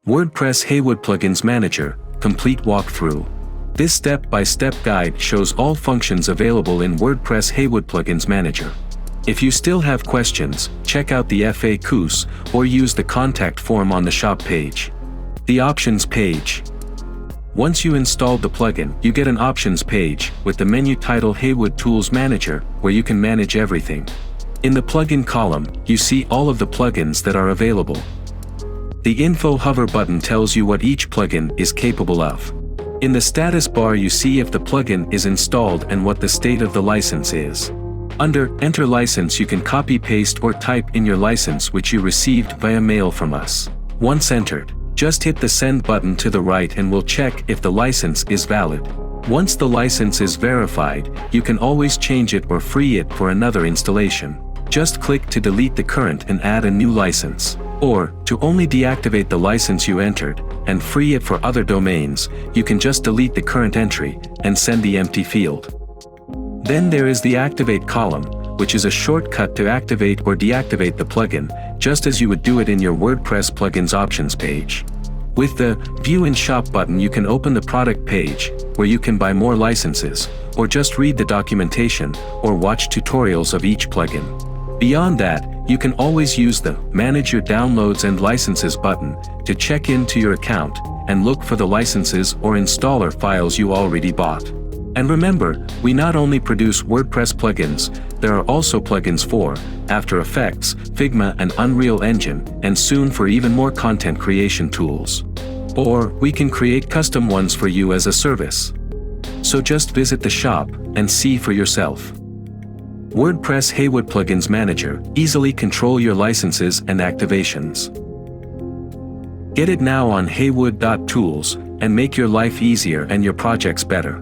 WordPress HAYWOOD-Plugins Manager, complete walkthrough. This step-by-step guide shows all functions available in WordPress HAYWOOD-Plugins Manager. If you still have questions, check out the FAQs, or use the contact form on the shop page. The options page. Once you installed the plugin, you get an options page, with the menu title HYWD Tools Manager, where you can manage everything. In the plugin column, you see all of the plugins that are available. The info hover button tells you what each plugin is capable of. In the status bar you see if the plugin is installed and what the state of the license is. Under Enter License you can copy-paste or type in your license which you received via mail from us. Once entered, just hit the Send button to the right and we'll check if the license is valid. Once the license is verified, you can always change it or free it for another installation. Just click to delete the current and add a new license. Or, to only deactivate the license you entered, and free it for other domains, you can just delete the current entry, and send the empty field. Then there is the Activate column, which is a shortcut to activate or deactivate the plugin, just as you would do it in your WordPress plugins options page. With the View in Shop button you can open the product page, where you can buy more licenses, or just read the documentation, or watch tutorials of each plugin. Beyond that, you can always use the Manage Your Downloads and Licenses button to check into your account and look for the licenses or installer files you already bought. And remember, we not only produce WordPress plugins, there are also plugins for After Effects, Figma and Unreal Engine, and soon for even more content creation tools. Or, we can create custom ones for you as a service. So just visit the shop and see for yourself. WordPress HAYWOOD-Plugins Manager, easily control your licenses and activations. Get it now on haywood.tools, and make your life easier and your projects better.